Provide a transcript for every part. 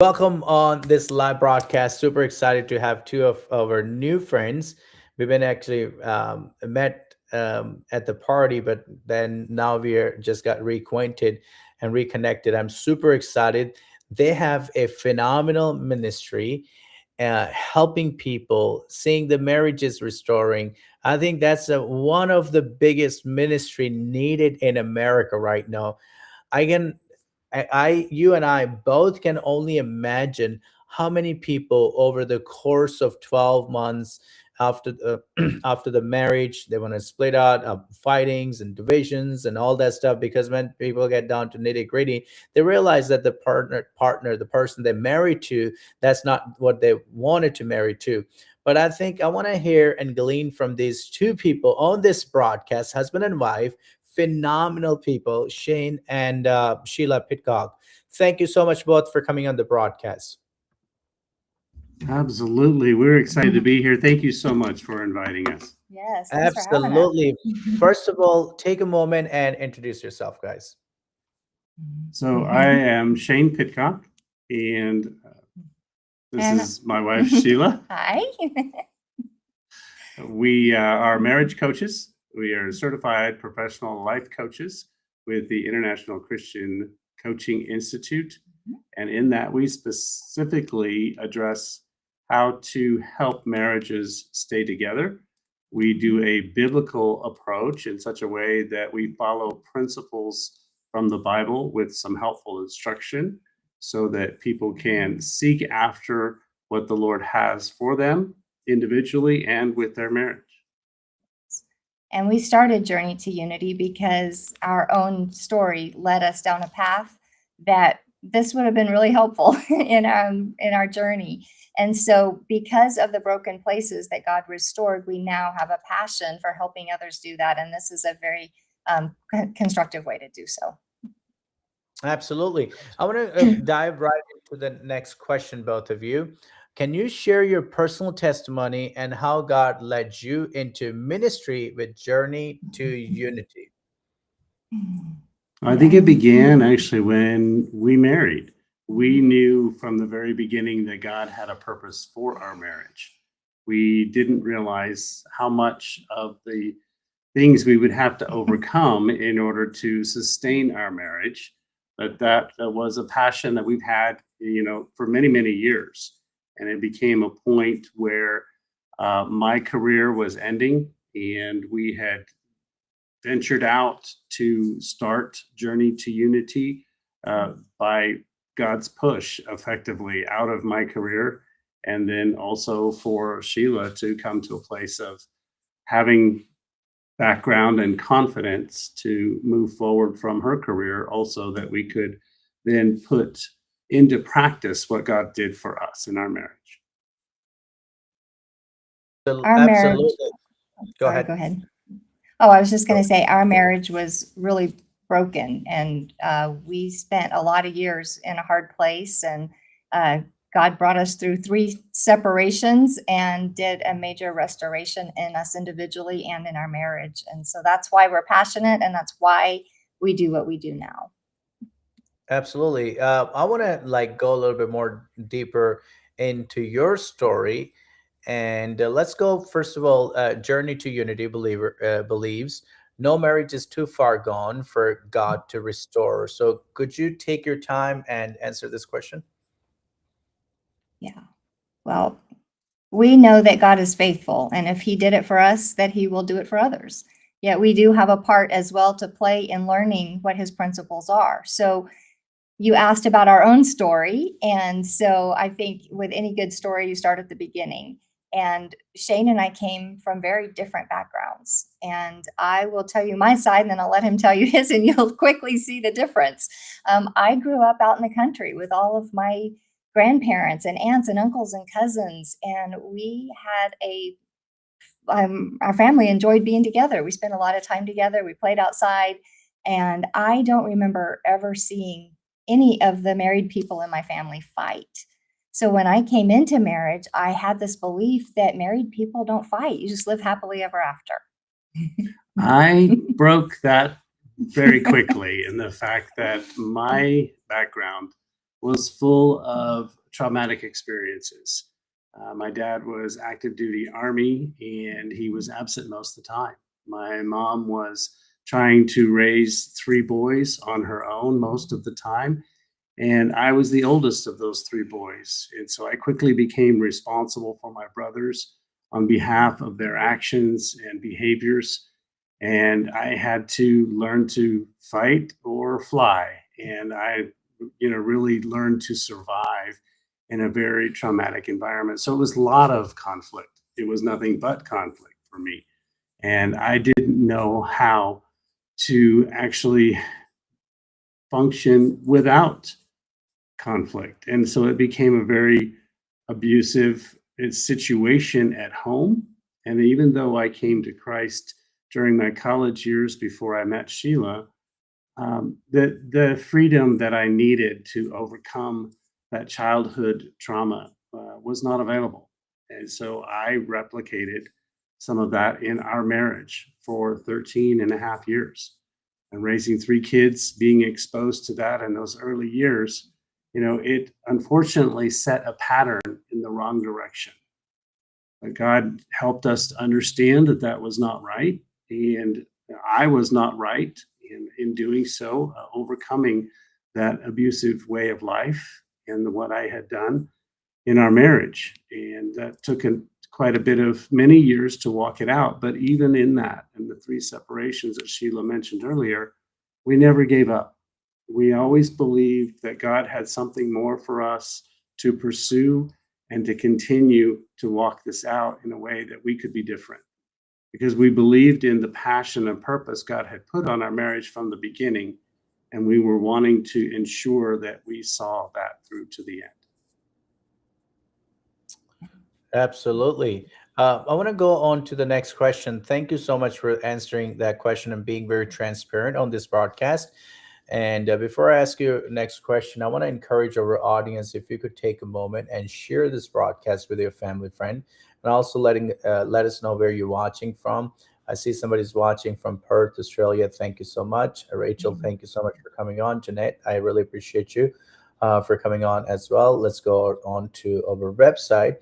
Welcome on this live broadcast. Super excited to have two of our new friends. We've been actually met at the party, but then now we are just got reacquainted and reconnected. I'm super excited. They have a phenomenal ministry, helping people, seeing the marriages restoring. I think that's one of the biggest ministry needed in America right now. I can you and I both can only imagine how many people over the course of 12 months after the after the marriage they want to split out, fightings and divisions and all that stuff, because when people get down to nitty gritty, they realize that the partner, the person they married to, that's not what they wanted to marry to. But I think I want to hear and glean from these two people on this broadcast, husband and wife, phenomenal people, Shane and Sheila Pitcock. Thank you so much both for coming on the broadcast. Absolutely. We're excited to be here. Thank you so much for inviting us. Yes, thanks for having us. Absolutely. First of all, take a moment and introduce yourself, guys. So, I am Shane Pitcock, and this And is my wife, Sheila. hi. We are marriage coaches. We are certified professional life coaches with the International Christian Coaching Institute. And in that, we specifically address how to help marriages stay together. We do a biblical approach in such a way that we follow principles from the Bible with some helpful instruction so that people can seek after what the Lord has for them individually and with their marriage. And we started Journey to Unity because our own story led us down a path that this would have been really helpful in our journey. And so because of the broken places that God restored, we now have a passion for helping others do that. And this is a very constructive way to do so. Absolutely. I want to dive right into the next question, both of you. Can you share your personal testimony and how God led you into ministry with Journey to Unity? I think it began actually when we married. We knew from the very beginning that God had a purpose for our marriage. We didn't realize how much of the things we would have to overcome in order to sustain our marriage, but that was a passion that we've had, for many, many years. And it became a point where my career was ending, and we had ventured out to start Journey to Unity by God's push, effectively, out of my career. And then also for Sheila to come to a place of having background and confidence to move forward from her career, also that we could then put into practice what God did for us in our marriage. Our marriage, Absolutely. Go sorry, ahead. go ahead. Oh, I was just Go. going to say our marriage was really broken, and we spent a lot of years in a hard place. And God brought us through 3 separations and did a major restoration in us individually and in our marriage. And so that's why we're passionate, and that's why we do what we do now. Absolutely. I want to go a little bit more deeper into your story, and let's go first of all. Journey to Unity believer believes no marriage is too far gone for God to restore. So, could you take your time and answer this question? Yeah. Well, we know that God is faithful, and if He did it for us, that He will do it for others. Yet we do have a part as well to play in learning what His principles are. So you asked about our own story, and so I think with any good story, you start at the beginning. And Shane and I came from very different backgrounds, and I will tell you my side, and then I'll let him tell you his, and you'll quickly see the difference. I grew up out in the country with all of my grandparents and aunts and uncles and cousins, and we had our family enjoyed being together. We spent a lot of time together. We played outside, and I don't remember ever seeing any of the married people in my family fight. So when I came into marriage, I had this belief that married people don't fight. You just live happily ever after. I broke that very quickly in the fact that my background was full of traumatic experiences. My dad was active duty Army, and he was absent most of the time. My mom was trying to raise three boys on her own most of the time. And I was the oldest of those three boys. And so I quickly became responsible for my brothers on behalf of their actions and behaviors. And I had to learn to fight or fly. And I, really learned to survive in a very traumatic environment. So it was a lot of conflict. It was nothing but conflict for me. And I didn't know how to actually function without conflict. And so it became a very abusive situation at home. And even though I came to Christ during my college years before I met Sheila, the freedom that I needed to overcome that childhood trauma was not available. And so I replicated some of that in our marriage for 13 and a half years. And raising three kids, being exposed to that in those early years, it unfortunately set a pattern in the wrong direction. But God helped us to understand that that was not right. And I was not right in doing so, overcoming that abusive way of life and what I had done in our marriage. And that took quite a bit of many years to walk it out. But even in that, in the three separations that Sheila mentioned earlier, we never gave up. We always believed that God had something more for us to pursue and to continue to walk this out in a way that we could be different. Because we believed in the passion and purpose God had put on our marriage from the beginning, and we were wanting to ensure that we saw that through to the end. Absolutely. I want to go on to the next question. Thank you so much for answering that question and being very transparent on this broadcast. And before I ask you next question, I want to encourage our audience if you could take a moment and share this broadcast with your family friend, and also let us know where you're watching from. I see somebody's watching from Perth, Australia. Thank you so much, Rachel. Thank you so much for coming on, Jeanette. I really appreciate you for coming on as well. Let's go on to our website.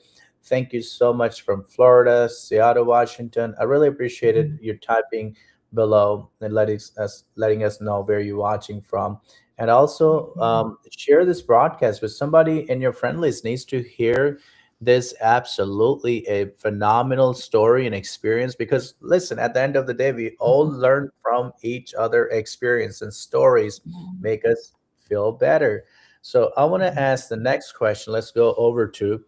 Thank you so much from Florida, Seattle, Washington. I really appreciated your typing below and letting us know where you're watching from. And also share this broadcast with somebody in your friend list needs to hear this absolutely a phenomenal story and experience, because listen, at the end of the day, we all learn from each other experience, and stories make us feel better. So I want to ask the next question. Let's go over to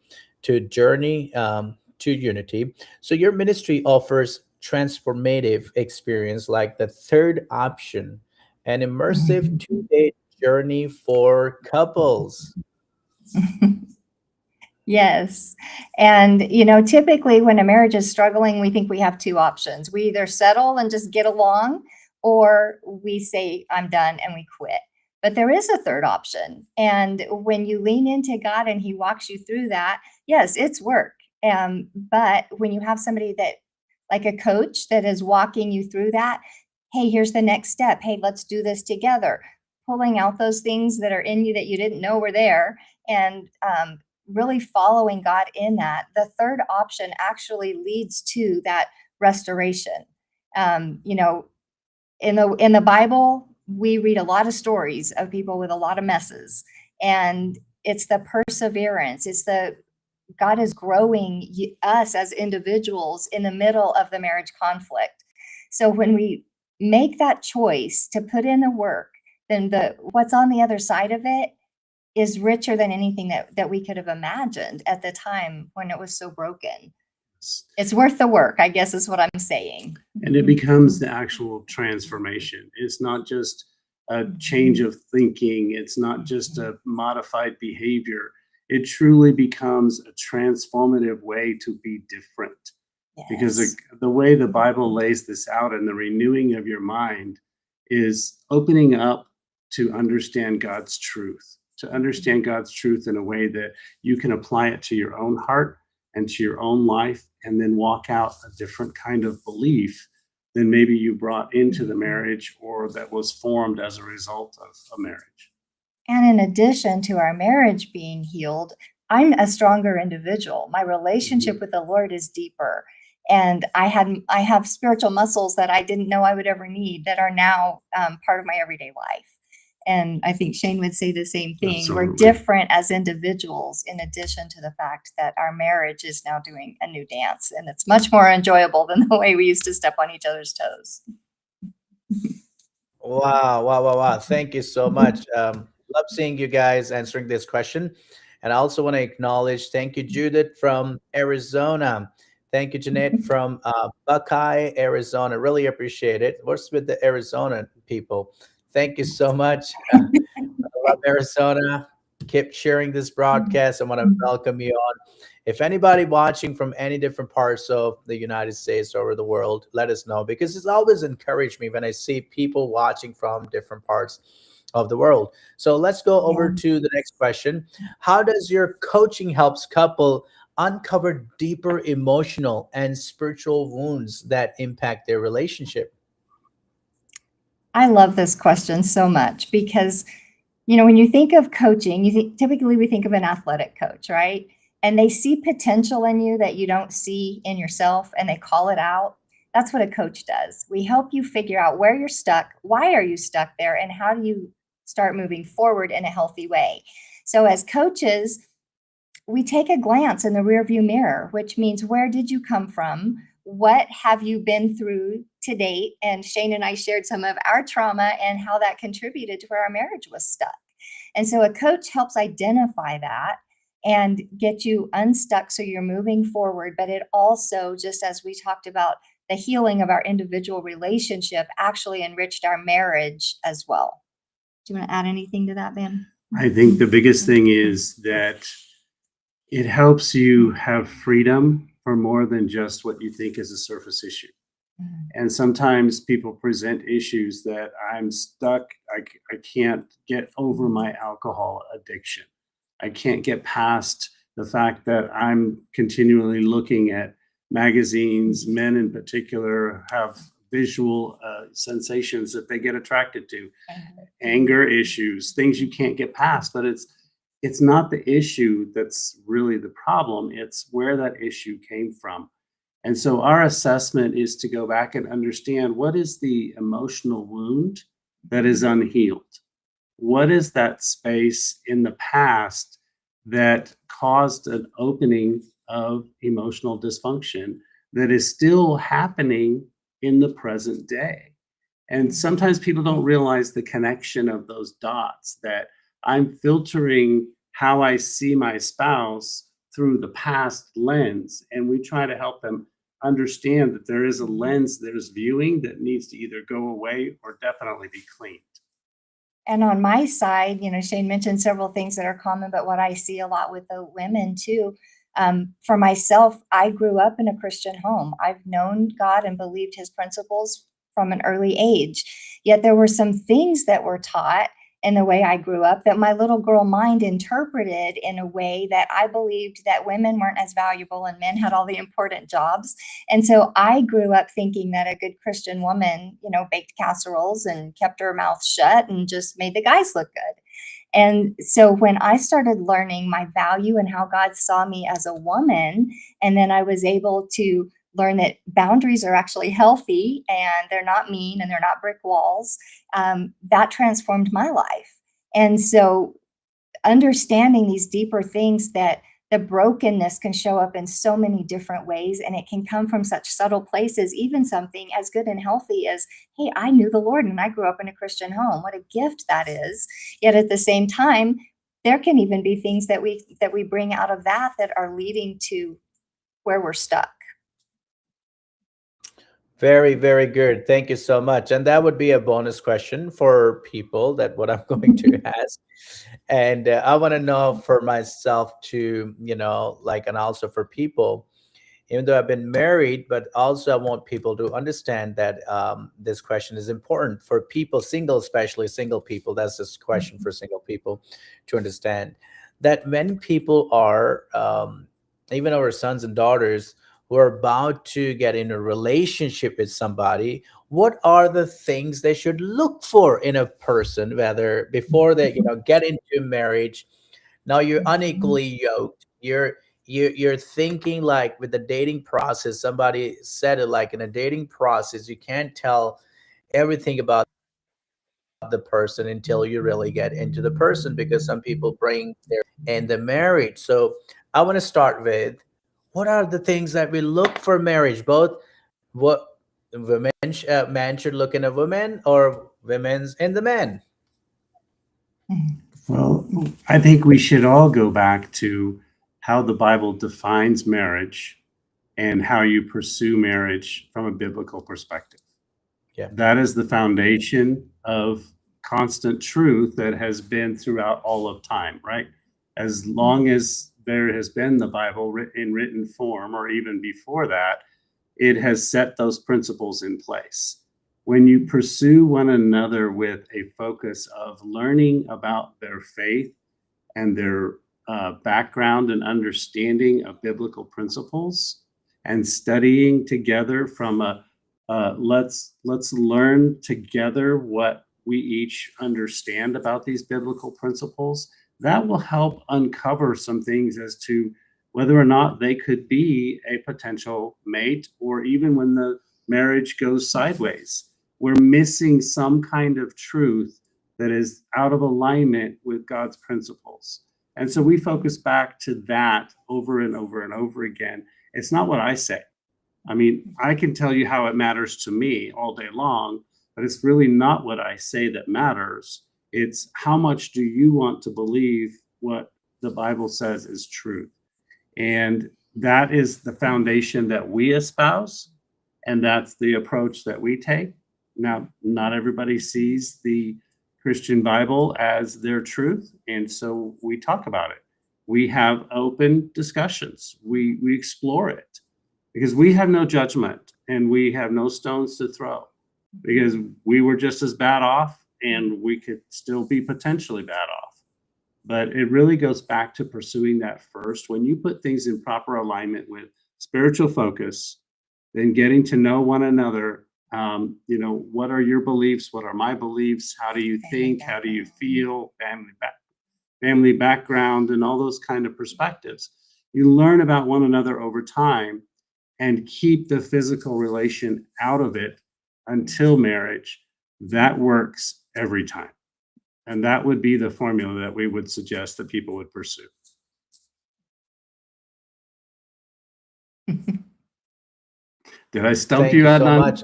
journey to unity. So your ministry offers transformative experience like the third option, an immersive 2-day journey for couples. Yes. And, typically when a marriage is struggling, we think we have two options. We either settle and just get along, or we say, I'm done, and we quit. But there is a third option. And when you lean into God and He walks you through that, yes, it's work. But when you have somebody that, like a coach that is walking you through that, hey, here's the next step. Hey, let's do this together. Pulling out those things that are in you that you didn't know were there, and really following God in that. The third option actually leads to that restoration. In the Bible, we read a lot of stories of people with a lot of messes, and it's the perseverance. God is growing us as individuals in the middle of the marriage conflict. So when we make that choice to put in the work, then what's on the other side of it is richer than anything that we could have imagined at the time when it was so broken. It's worth the work, I guess is what I'm saying. And it becomes the actual transformation. It's not just a change of thinking. It's not just a modified behavior. It truly becomes a transformative way to be different. Yes. Because the way the Bible lays this out, and the renewing of your mind, is opening up to understand God's truth, in a way that you can apply it to your own heart and to your own life, and then walk out a different kind of belief than maybe you brought into the marriage or that was formed as a result of a marriage. And in addition to our marriage being healed, I'm a stronger individual. My relationship with the Lord is deeper. And I have spiritual muscles that I didn't know I would ever need that are now part of my everyday life. And I think Shane would say the same thing. We're Absolutely. different as individuals, in addition to the fact that our marriage is now doing a new dance, and it's much more enjoyable than the way we used to step on each other's toes. Wow, wow, wow, wow. Thank you so much. Love seeing you guys answering this question. And I also want to acknowledge, thank you, Judith from Arizona. Thank you, Jeanette from Buckeye, Arizona. Really appreciate it. What's with the Arizona people? Thank you so much. I love Arizona. Keep sharing this broadcast. I want to welcome you on. If anybody watching from any different parts of the United States or the world, let us know, because it's always encouraged me when I see people watching from different parts of the world. So let's go over Yeah. to the next question. How does your coaching helps couple uncover deeper emotional and spiritual wounds that impact their relationship? I love this question so much because, when you think of coaching, typically we think of an athletic coach, right? And they see potential in you that you don't see in yourself and they call it out. That's what a coach does. We help you figure out where you're stuck, why are you stuck there, and how do you start moving forward in a healthy way. So as coaches, we take a glance in the rearview mirror, which means where did you come from? What have you been through to date? And Shane and I shared some of our trauma and how that contributed to where our marriage was stuck. And so a coach helps identify that and get you unstuck so you're moving forward. But it also, just as we talked about, the healing of our individual relationship actually enriched our marriage as well. Do you want to add anything to that, Ben? I think the biggest thing is that it helps you have freedom for more than just what you think is a surface issue. And sometimes people present issues that I'm stuck. I can't get over my alcohol addiction. I can't get past the fact that I'm continually looking at magazines. Men in particular have visual sensations that they get attracted to, anger issues, things you can't get past. But it's not the issue that's really the problem. It's where that issue came from. And so our assessment is to go back and understand, what is the emotional wound that is unhealed? What is that space in the past that caused an opening of emotional dysfunction that is still happening in the present day? And sometimes people don't realize the connection of those dots, that I'm filtering how I see my spouse through the past lens. And we try to help them understand that there is a lens, there's viewing that needs to either go away or definitely be cleaned. And on my side, Shane mentioned several things that are common, but what I see a lot with the women too. For myself, I grew up in a Christian home. I've known God and believed his principles from an early age. Yet there were some things that were taught in the way I grew up that my little girl mind interpreted in a way that I believed that women weren't as valuable and men had all the important jobs. And so I grew up thinking that a good Christian woman, baked casseroles and kept her mouth shut and just made the guys look good. And so when I started learning my value and how God saw me as a woman, and then I was able to learn that boundaries are actually healthy and they're not mean and they're not brick walls, that transformed my life. And so understanding these deeper things, that the brokenness can show up in so many different ways, and it can come from such subtle places, even something as good and healthy as, hey, I knew the Lord and I grew up in a Christian home. What a gift that is. Yet at the same time, there can even be things that we bring out of that are leading to where we're stuck. Very, very good. Thank you so much. And that would be a bonus question for people, that what I'm going to ask. And I want to know for myself too, and also for people, even though I've been married, but also I want people to understand that this question is important for people, single, especially single people. That's this question for single people to understand that when people are, even our sons and daughters who are about to get in a relationship with somebody, what are the things they should look for in a person, whether before they get into marriage? Now you're unequally yoked. You're thinking like with the dating process. Somebody said it like in a dating process, you can't tell everything about the person until you really get into the person, because some people bring their in the marriage. So I want to start with, what are the things that we look for marriage, both what women man should look in a woman, or women's in the man? Well, I think we should all go back to how the Bible defines marriage and how you pursue marriage from a biblical perspective. Yeah. That is the foundation of constant truth that has been throughout all of time, right? As long as there has been the Bible in written form, or even before that, it has set those principles in place. When you pursue one another with a focus of learning about their faith and their background and understanding of biblical principles, and studying together from a let's learn together what we each understand about these biblical principles, that will help uncover some things as to whether or not they could be a potential mate, or even when the marriage goes sideways, we're missing some kind of truth that is out of alignment with God's principles. And so we focus back to that over and over and over again. It's not what I say. I mean, I can tell you how it matters to me all day long, but it's really not what I say that matters. It's how much do you want to believe what the Bible says is truth. And that is the foundation that we espouse, and that's the approach that we take. Now, not everybody sees the Christian Bible as their truth, and so we talk about it. We have open discussions. We explore it, because we have no judgment and we have no stones to throw, because we were just as bad off and we could still be potentially bad off. But it really goes back to pursuing that first. When you put things in proper alignment with spiritual focus, then getting to know one another. What are your beliefs? What are my beliefs? How do you think? How do you feel? Family background, and all those kind of perspectives. You learn about one another over time and keep the physical relation out of it until marriage. That works every time. And that would be the formula that we would suggest that people would pursue. Did I stump Thank you, you so Adnan? much.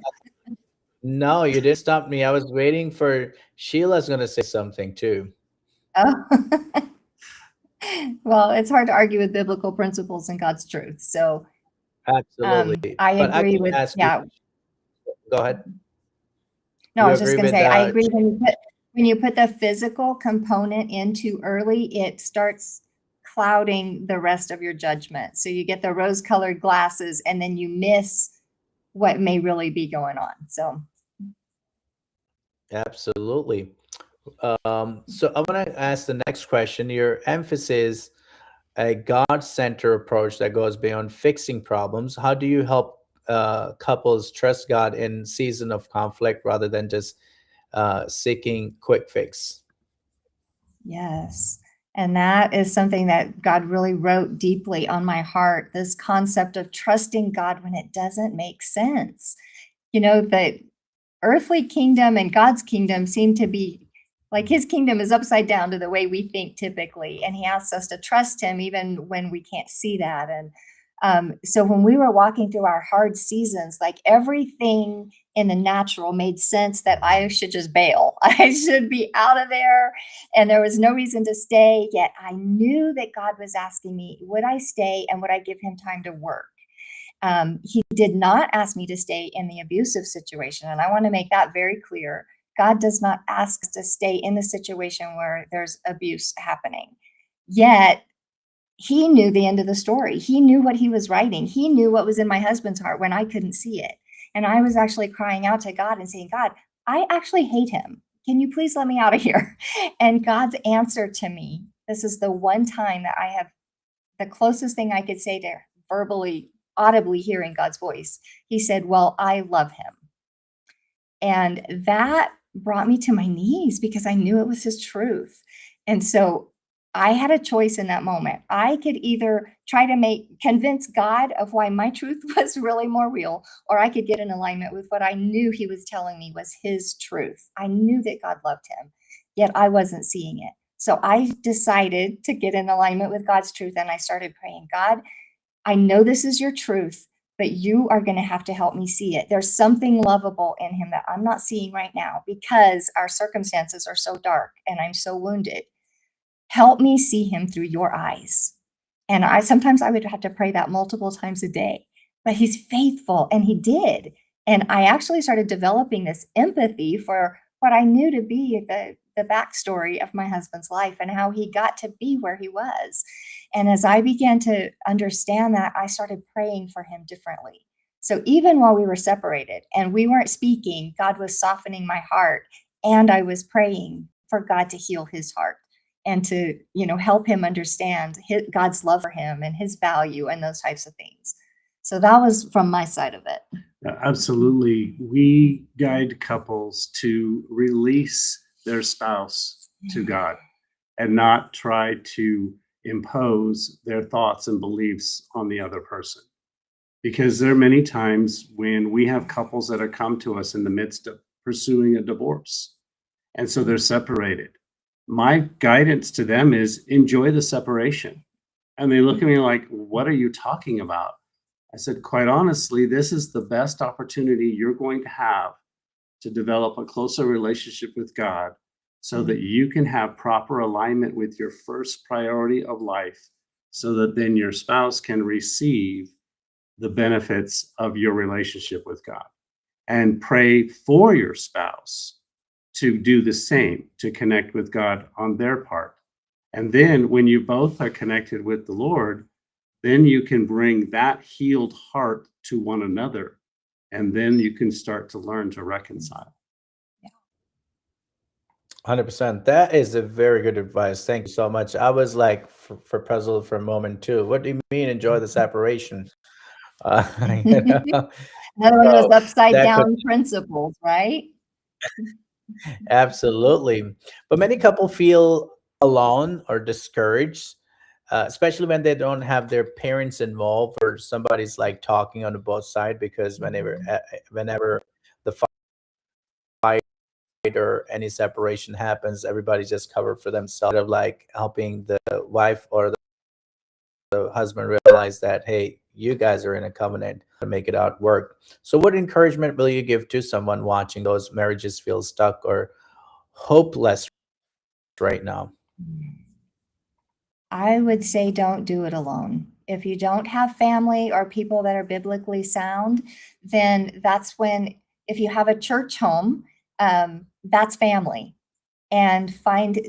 No, you didn't stop me. I was waiting for Sheila's going to say something too. Oh. Well, it's hard to argue with biblical principles and God's truth. So Absolutely. I But I agree can with, ask yeah. you, go ahead. No, Do I you was just agree going to with say, I agree when you put the physical component in too early, it starts clouding the rest of your judgment. So you get the rose-colored glasses and then you miss what may really be going on. So Absolutely. So I want to ask the next question. Your emphasis, a God-centered approach that goes beyond fixing problems. How do you help couples trust God in season of conflict rather than just seeking quick fix? yes. And that is something that God really wrote deeply on my heart, this concept of trusting God when it doesn't make sense. The earthly kingdom and God's kingdom seem to be like his kingdom is upside down to the way we think typically. And he asks us to trust him even when we can't see that. And so when we were walking through our hard seasons, like everything in the natural made sense that I should just bail. I should be out of there. And there was no reason to stay. Yet I knew that God was asking me, would I stay and would I give him time to work? He did not ask me to stay in the abusive situation. And I want to make that very clear. God does not ask us to stay in the situation where there's abuse happening. Yet he knew the end of the story. He knew what he was writing. He knew what was in my husband's heart when I couldn't see it. And I was actually crying out to God and saying, God, I actually hate him. Can you please let me out of here? And God's answer to me, this is the one time that I have the closest thing I could say to verbally audibly hearing God's voice. He said, well, I love him. And that brought me to my knees because I knew it was his truth. And so I had a choice in that moment. I could either try to convince God of why my truth was really more real, or I could get in alignment with what I knew he was telling me was his truth. I knew that God loved him, yet I wasn't seeing it. So I decided to get in alignment with God's truth, and I started praying, God, I know this is your truth, but you are going to have to help me see it. There's something lovable in him that I'm not seeing right now because our circumstances are so dark and I'm so wounded. Help me see him through your eyes. And sometimes I would have to pray that multiple times a day, but he's faithful, and he did. And I actually started developing this empathy for what I knew to be the backstory of my husband's life and how he got to be where he was. And as I began to understand that, I started praying for him differently. So even while we were separated and we weren't speaking, God was softening my heart, and I was praying for God to heal his heart and to, help him understand God's love for him and his value and those types of things. So that was from my side of it. Absolutely. We guide couples to release their spouse to God and not try to impose their thoughts and beliefs on the other person. Because there are many times when we have couples that are come to us in the midst of pursuing a divorce, and so they're separated. My guidance to them is enjoy the separation. And they look at me like, what are you talking about? I said, quite honestly, this is the best opportunity you're going to have to develop a closer relationship with God so that you can have proper alignment with your first priority of life, so that then your spouse can receive the benefits of your relationship with God. And pray for your spouse to do the same, to connect with God on their part. And then when you both are connected with the Lord, then you can bring that healed heart to one another. And then you can start to learn to reconcile. 100%. That is a very good advice. Thank you so much. I was like for puzzled for a moment too. What do you mean enjoy the separation? Uh, you know, Another one of those so upside that could down principles, right? absolutely. But many couple feel alone or discouraged, especially when they don't have their parents involved or somebody's like talking on the both side, because whenever the fight or any separation happens, everybody's just covered for themselves, of like helping the wife or the husband realize that, hey, you guys are in a covenant to make it out work. So what encouragement will you give to someone watching those marriages feel stuck or hopeless right now? I would say don't do it alone. If you don't have family or people that are biblically sound, then that's when, if you have a church home, that's family. And find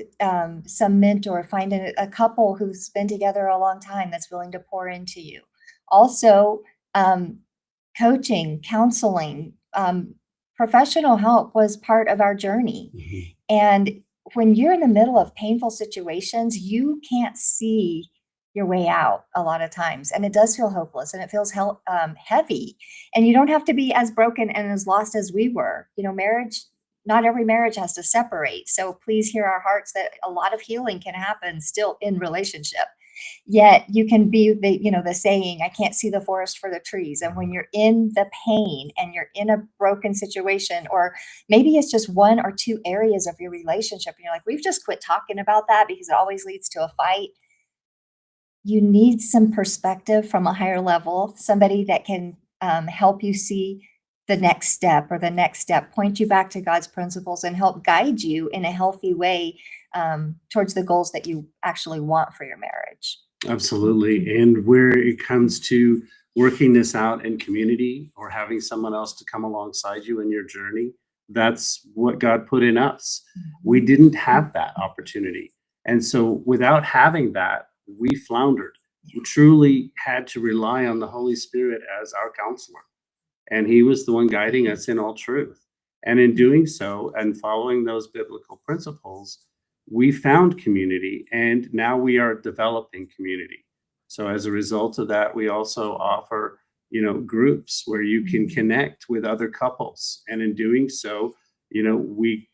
some mentor, find a couple who's been together a long time that's willing to pour into you. Also, coaching, counseling, professional help was part of our journey. And when you're in the middle of painful situations, you can't see your way out a lot of times. And it does feel hopeless, and it feels heavy. And you don't have to be as broken and as lost as we were. Marriage, not every marriage has to separate. So please hear our hearts that a lot of healing can happen still in relationship. Yet you can be the saying, I can't see the forest for the trees. And when you're in the pain and you're in a broken situation, or maybe it's just one or two areas of your relationship, and you're like, we've just quit talking about that because it always leads to a fight. You need some perspective from a higher level, somebody that can help you see the next step, point you back to God's principles and help guide you in a healthy way towards the goals that you actually want for your marriage. Absolutely. And where it comes to working this out in community or having someone else to come alongside you in your journey, that's what God put in us. We didn't have that opportunity. And so without having that, we floundered. We truly had to rely on the Holy Spirit as our counselor. And he was the one guiding us in all truth. And in doing so and following those biblical principles, we found community, and now we are developing community. So as a result of that, we also offer groups where you can connect with other couples. And in doing so, we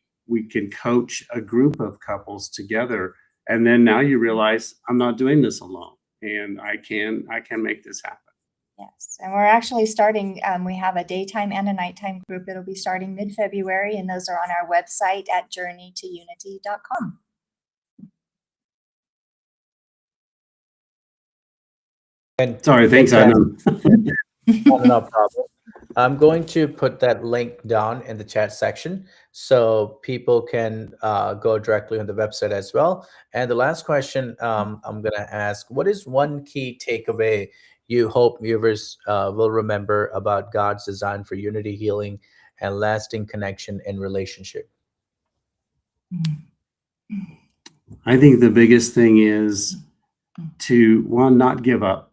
can coach a group of couples together. And then now you realize I'm not doing this alone, and I can make this happen. Yes, and we're actually starting, we have a daytime and a nighttime group that'll be starting mid-February, and those are on our website at journeytounity.com. And Sorry, thanks, Adnan. no problem. I'm going to put that link down in the chat section so people can go directly on the website as well. And the last question I'm going to ask, what is one key takeaway you hope viewers will remember about God's design for unity, healing, and lasting connection in relationship? I think the biggest thing is to, one, not give up.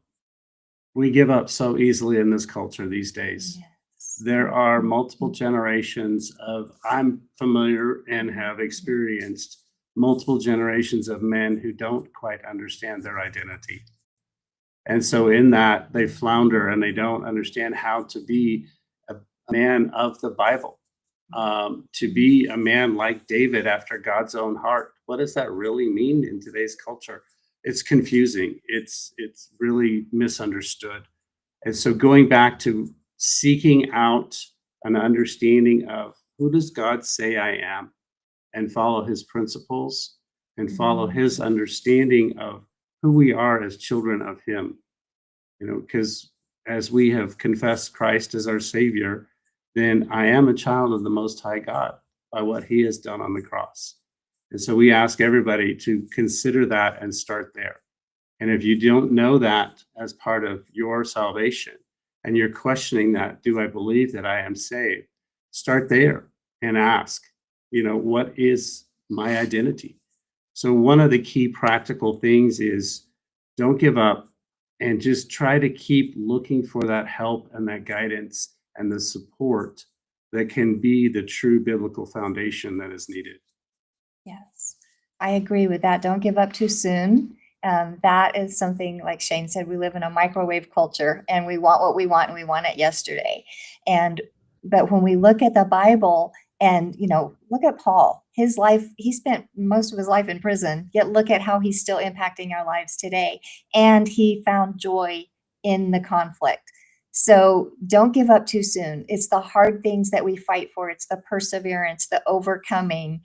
We give up so easily in this culture these days. Yes. There are multiple generations of, I'm familiar and have experienced multiple generations of men who don't quite understand their identity. And so in that, they flounder and they don't understand how to be a man of the Bible, to be a man like David after God's own heart. What does that really mean in today's culture? It's confusing. It's really misunderstood. And so going back to seeking out an understanding of who does God say I am, and follow his principles and follow his understanding of who we are as children of him. Because as we have confessed Christ as our Savior, then I am a child of the Most High God by what he has done on the cross. And so we ask everybody to consider that and start there. And if you don't know that as part of your salvation and you're questioning that, do I believe that I am saved? Start there and ask, what is my identity? So one of the key practical things is don't give up and just try to keep looking for that help and that guidance and the support that can be the true biblical foundation that is needed. Yes, I agree with that. Don't give up too soon. That is something, like Shane said, we live in a microwave culture and we want what we want and we want it yesterday. But when we look at the Bible and, look at Paul, his life, he spent most of his life in prison, yet look at how he's still impacting our lives today. And he found joy in the conflict. So don't give up too soon. It's the hard things that we fight for. It's the perseverance, the overcoming,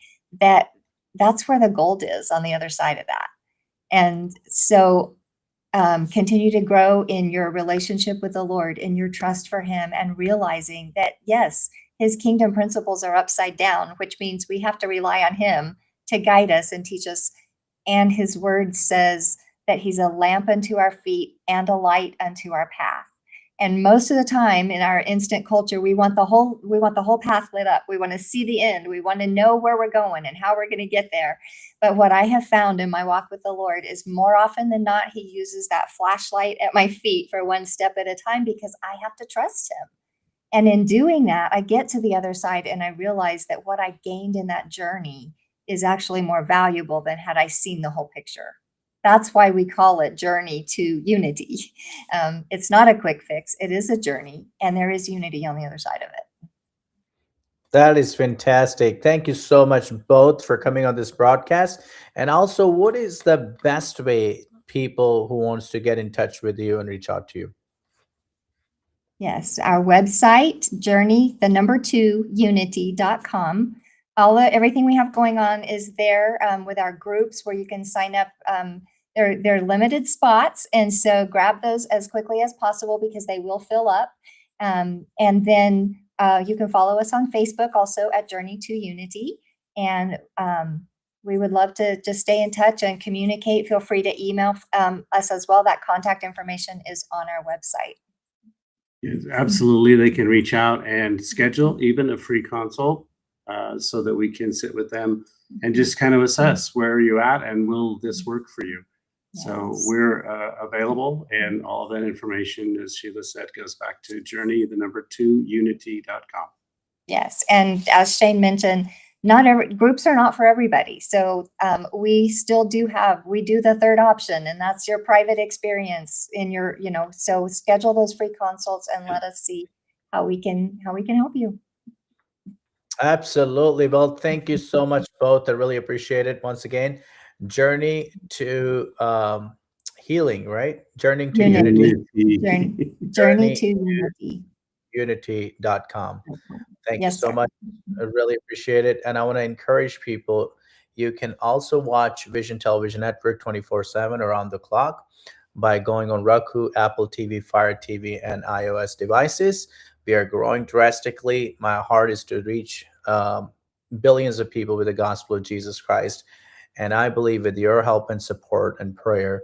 that's where the gold is on the other side of that. And so continue to grow in your relationship with the Lord, in your trust for him, and realizing that, yes, his kingdom principles are upside down, which means we have to rely on him to guide us and teach us. And his word says that he's a lamp unto our feet and a light unto our path. And most of the time in our instant culture, we want the whole path lit up. We want to see the end. We want to know where we're going and how we're going to get there. But what I have found in my walk with the Lord is more often than not, he uses that flashlight at my feet for one step at a time because I have to trust him. And in doing that, I get to the other side and I realize that what I gained in that journey is actually more valuable than had I seen the whole picture. That's why we call it Journey to Unity. It's not a quick fix. It is a journey, and there is unity on the other side of it. That is fantastic. Thank you so much both for coming on this broadcast. And also, what is the best way people who wants to get in touch with you and reach out to you? Yes, our website, journey, the number 2, unity.com. Everything we have going on is there with our groups where you can sign up. They're limited spots, and so grab those as quickly as possible because they will fill up. And then you can follow us on Facebook also at Journey to Unity. And we would love to just stay in touch and communicate. Feel free to email us as well. That contact information is on our website. Yes, absolutely. They can reach out and schedule even a free consult so that we can sit with them and just kind of assess where are you at and will this work for you. So we're available, and all of that information, as Sheila said, goes back to journey, the number 2, unity.com. Yes. And as Shane mentioned, not every groups are not for everybody. So we still do we do the third option, and that's your private experience in your, so schedule those free consults and let us see how we can help you. Absolutely. Well, thank you so much, both. I really appreciate it. Once again, journey to healing, right? Journeying to unity. Journey to unity. Unity.com. Thank you Yes, so sir. much. I really appreciate it. And I want to encourage people, you can also watch Vision Television Network 24/7 around the clock by going on Roku, Apple TV, Fire TV, and iOS devices. We are growing drastically. My heart is to reach billions of people with the gospel of Jesus Christ. And I believe with your help and support and prayer,